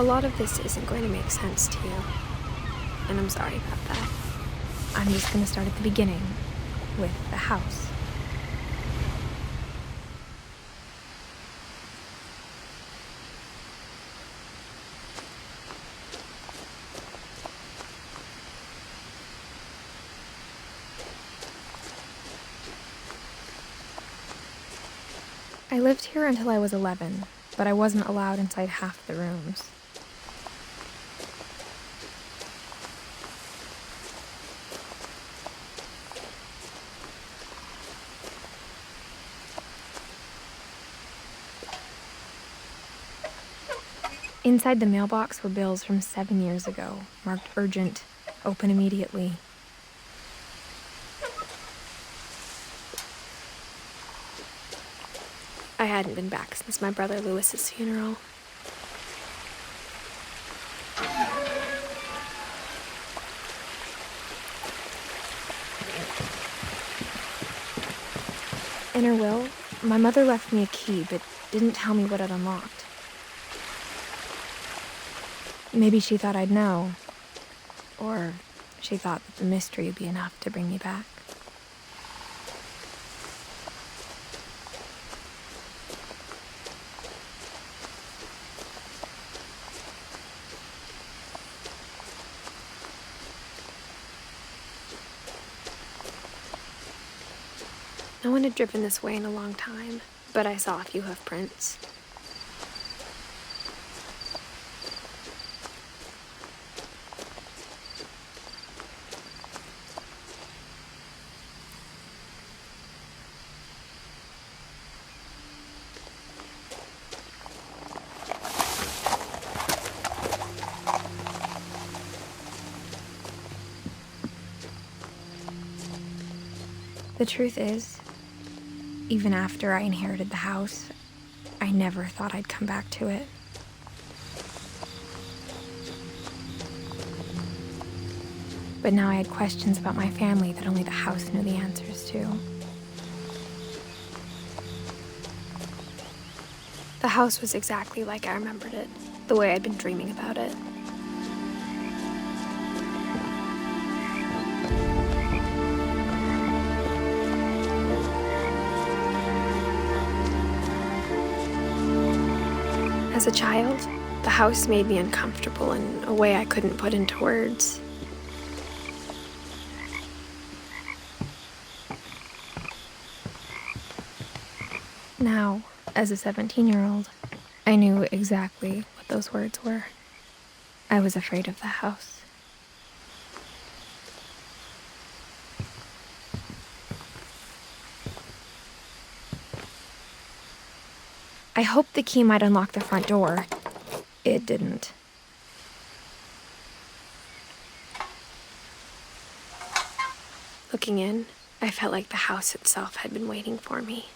A lot of this isn't going to make sense to you, and I'm sorry about that. I'm just going to start at the beginning, with the house. I lived here until I was 11, but I wasn't allowed inside half the rooms. Inside the mailbox were bills from 7 years ago, marked urgent, open immediately. I hadn't been back since my brother Lewis's funeral. In her will, my mother left me a key, but didn't tell me what it unlocked. Maybe she thought I'd know, or she thought that the mystery would be enough to bring me back. No one had driven this way in a long time, but I saw a few hoof prints. The truth is, even after I inherited the house, I never thought I'd come back to it. But now I had questions about my family that only the house knew the answers to. The house was exactly like I remembered it, the way I'd been dreaming about it. As a child, the house made me uncomfortable in a way I couldn't put into words. Now, as a 17-year-old, I knew exactly what those words were. I was afraid of the house. I hoped the key might unlock the front door. It didn't. Looking in, I felt like the house itself had been waiting for me.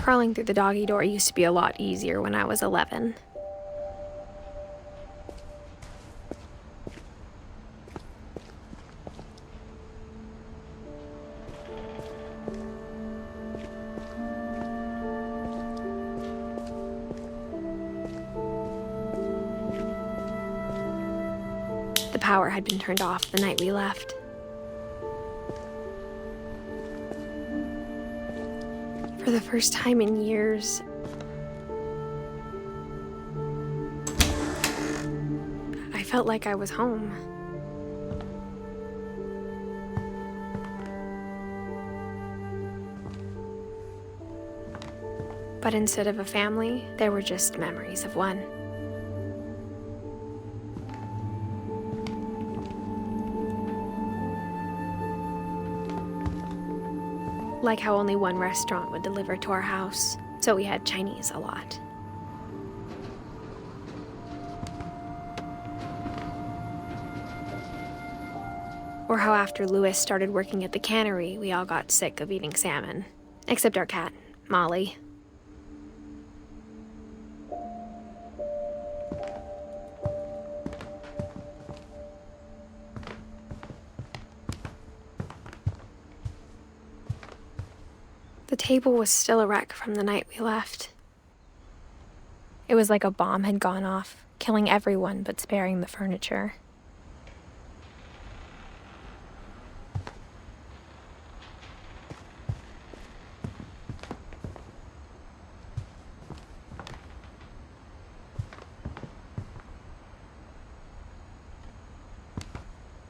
Crawling through the doggy door used to be a lot easier when I was 11. The power had been turned off the night we left. For the first time in years, I felt like I was home. But instead of a family, there were just memories of one. Like how only one restaurant would deliver to our house, so we had Chinese a lot. Or how after Louis started working at the cannery, we all got sick of eating salmon. Except our cat, Molly. The table was still a wreck from the night we left. It was like a bomb had gone off, killing everyone but sparing the furniture.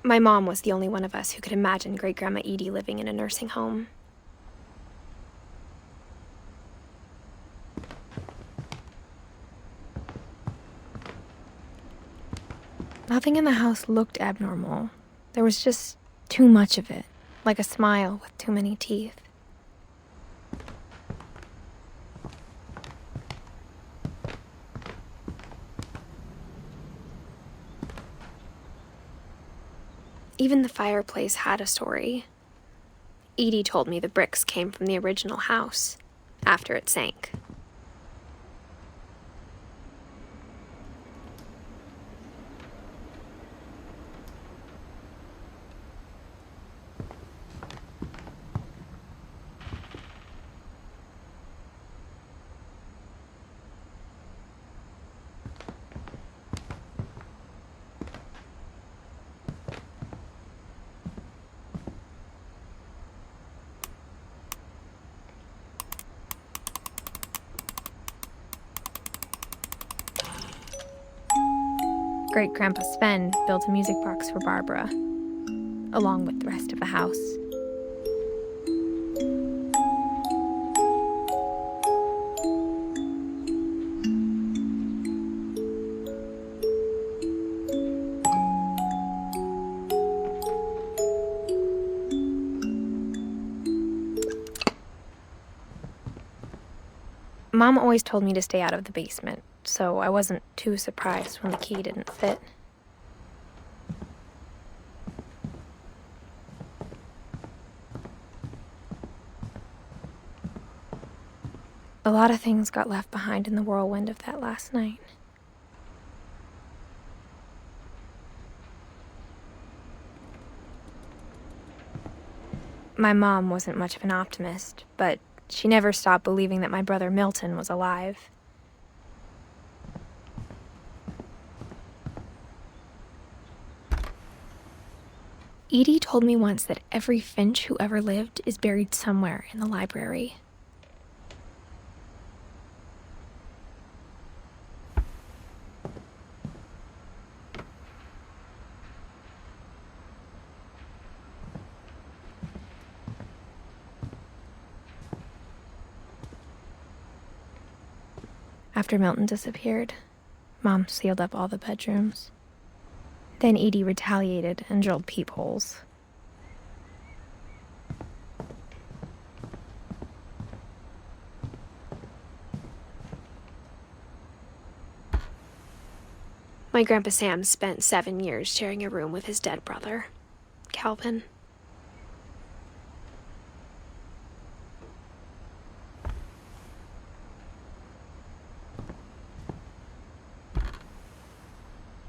My mom was the only one of us who could imagine Great-Grandma Edie living in a nursing home. Nothing in the house looked abnormal. There was just too much of it, like a smile with too many teeth. Even the fireplace had a story. Edie told me the bricks came from the original house, after it sank. Great-Grandpa Sven built a music box for Barbara, along with the rest of the house. Mom always told me to stay out of the basement, so I wasn't too surprised when the key didn't fit. A lot of things got left behind in the whirlwind of that last night. My mom wasn't much of an optimist, but she never stopped believing that my brother Milton was alive. Edie told me once that every Finch who ever lived is buried somewhere in the library. After Milton disappeared, Mom sealed up all the bedrooms. Then Edie retaliated and drilled peepholes. My Grandpa Sam spent 7 years sharing a room with his dead brother, Calvin.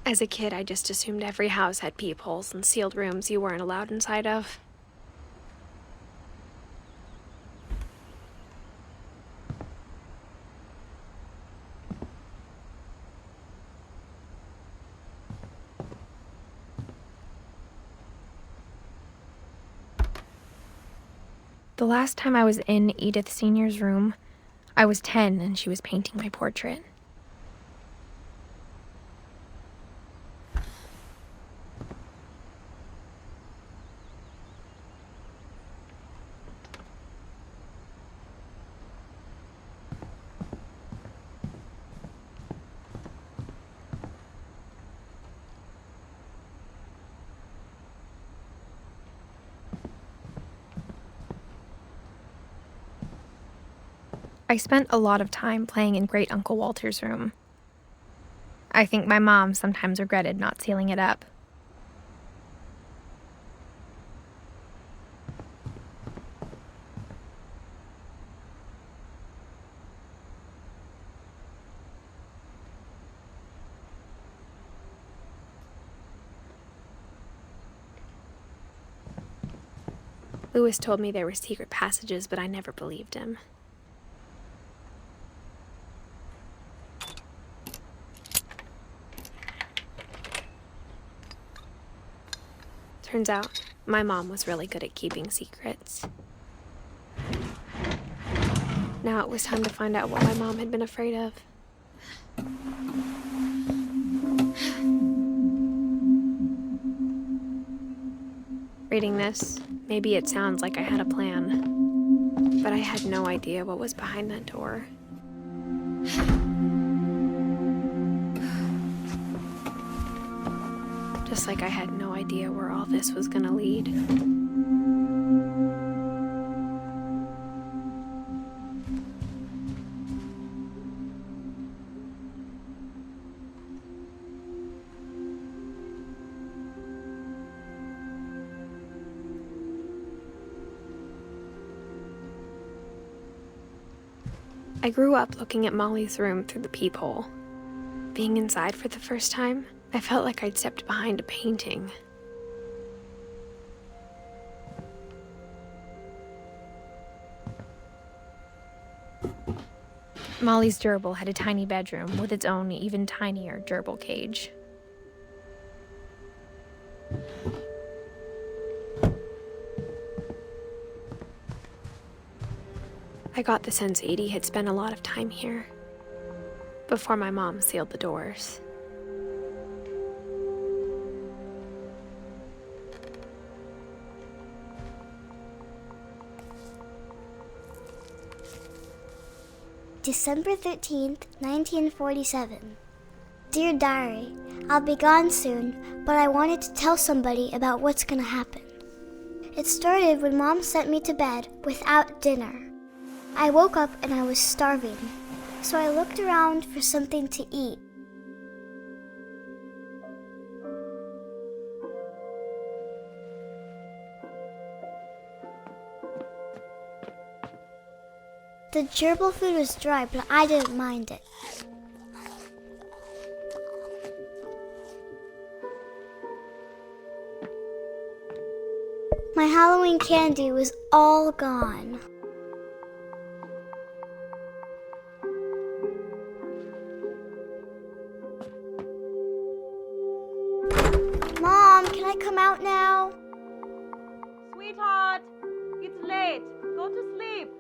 As a kid, I just assumed every house had peepholes and sealed rooms you weren't allowed inside of. The last time I was in Edith Sr.'s room, I was 10 and she was painting my portrait. I spent a lot of time playing in Great Uncle Walter's room. I think my mom sometimes regretted not sealing it up. Lewis told me there were secret passages, but I never believed him. Turns out, my mom was really good at keeping secrets. Now it was time to find out what my mom had been afraid of. Reading this, maybe it sounds like I had a plan, but I had no idea what was behind that door. Just like I had no idea where all this was gonna lead. I grew up looking at Molly's room through the peephole. Being inside for the first time, I felt like I'd stepped behind a painting. Molly's gerbil had a tiny bedroom with its own even tinier gerbil cage. I got the sense Edie had spent a lot of time here, before my mom sealed the doors. December 13th, 1947. Dear Diary, I'll be gone soon, but I wanted to tell somebody about what's gonna happen. It started when Mom sent me to bed without dinner. I woke up and I was starving, so I looked around for something to eat. The gerbil food was dry, but I didn't mind it. My Halloween candy was all gone. Mom, can I come out now? Sweetheart, it's late. Go to sleep.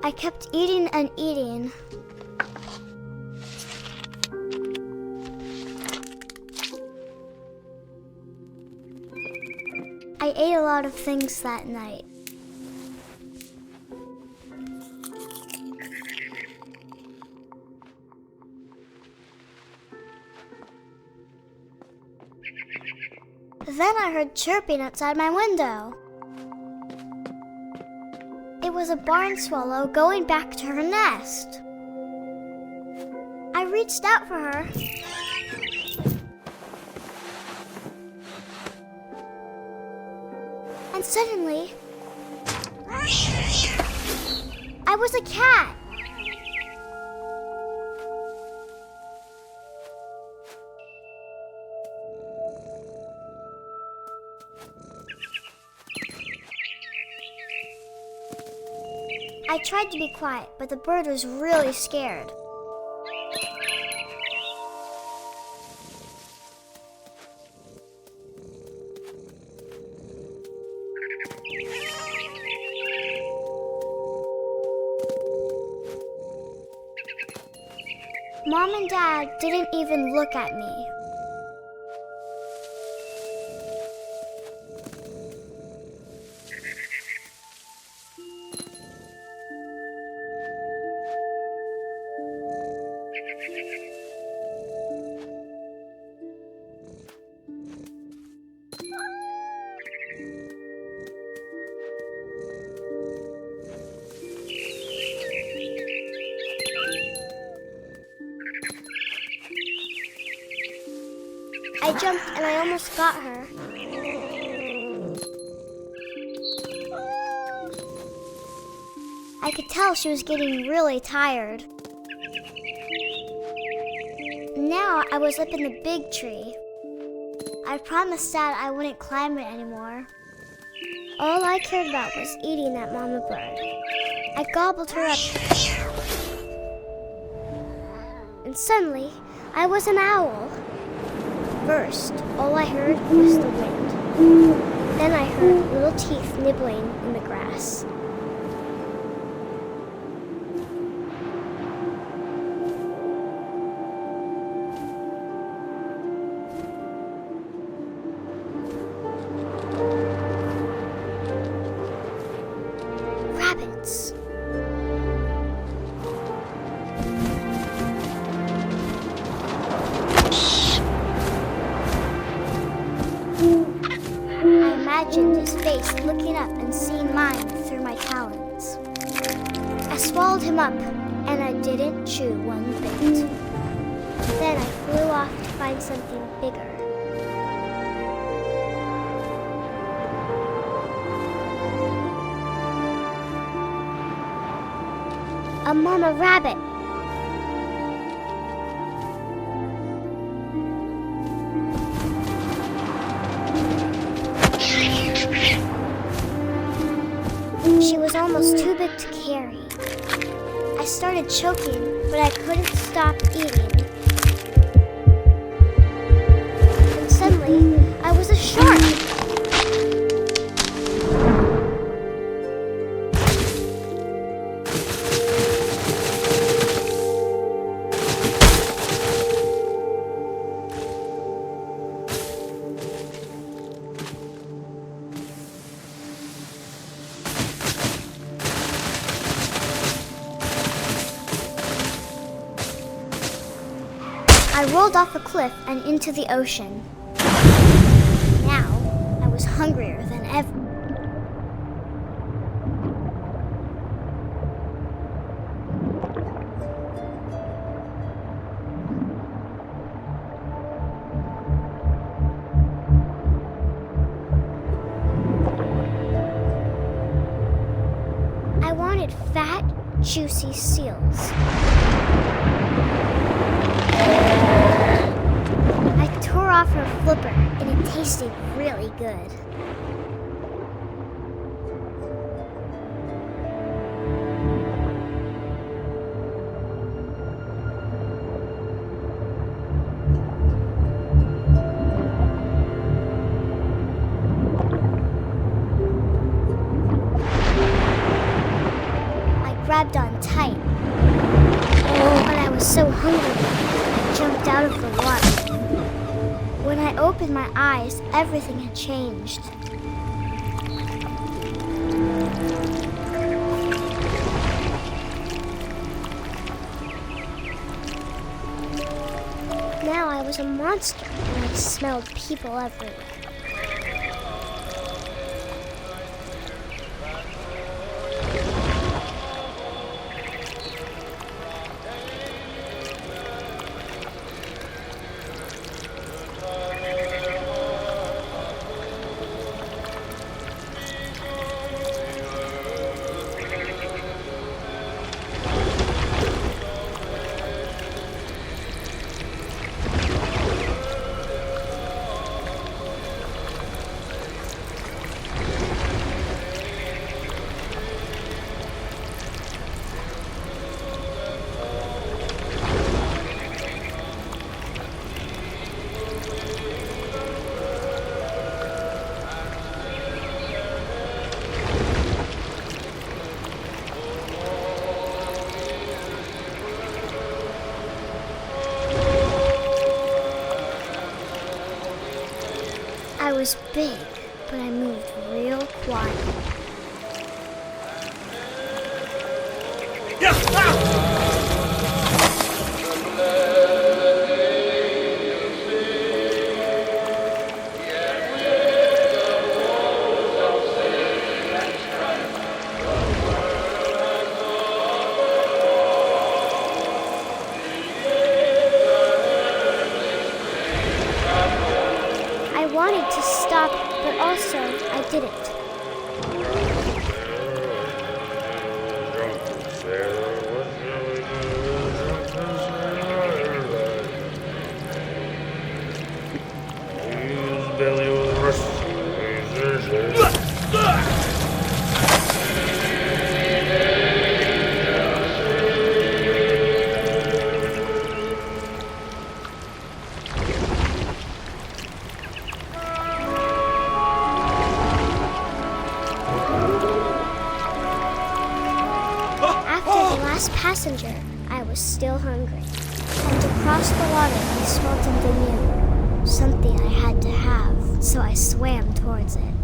I kept eating and eating. I ate a lot of things that night. Then I heard chirping outside my window. It was a barn swallow going back to her nest. I reached out for her. And suddenly, I was a cat. I tried to be quiet, but the bird was really scared. Mom and Dad didn't even look at me. I jumped and I almost got her. I could tell she was getting really tired. Now I was up in the big tree. I promised Dad I wouldn't climb it anymore. All I cared about was eating that mama bird. I gobbled her up. And suddenly, I was an owl. First, all I heard was the wind. Then I heard little teeth nibbling in the grass. Rabbits. I imagined his face looking up and seeing mine through my talons. I swallowed him up, and I didn't chew one bit. Then I flew off to find something bigger. A mama rabbit. She was almost too big to carry. I started choking, but I couldn't stop eating. And suddenly, I was a shark. I rolled off a cliff and into the ocean. Now, I was hungrier than ever. I wanted fat, juicy seals. I tore off her flipper, and it tasted really good. I grabbed on tight, but I was so hungry, I jumped out of the water. When I opened my eyes, everything had changed. Now I was a monster, and I smelled people everywhere. I was big, but I moved real quiet. stop, but also I didn't. After the last passenger, I was still hungry. And across the water, I smelled something new. Something I had to have, so I swam towards it.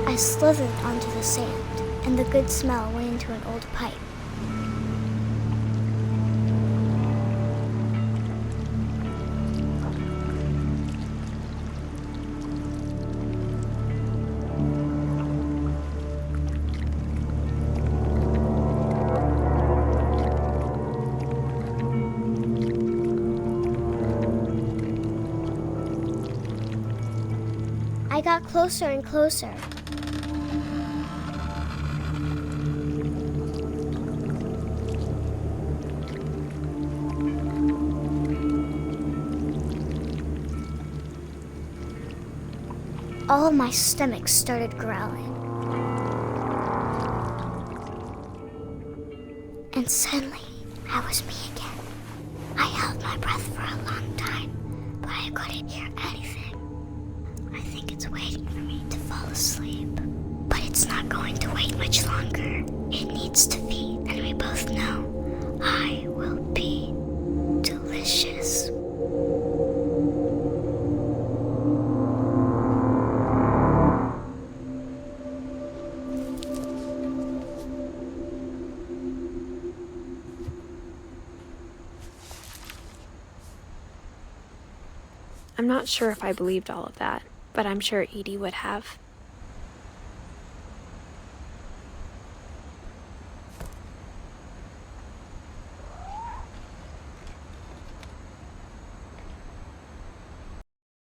I slithered onto the sand, and the good smell went into an old pipe. I got closer and closer. All of my stomach started growling. And suddenly, I was me again. I held my breath for a long time, but I couldn't hear anything. I think it's waiting for me to fall asleep. But it's not going to wait much longer. It needs to feed, and we both know I will be delicious. I'm not sure if I believed all of that, but I'm sure Edie would have.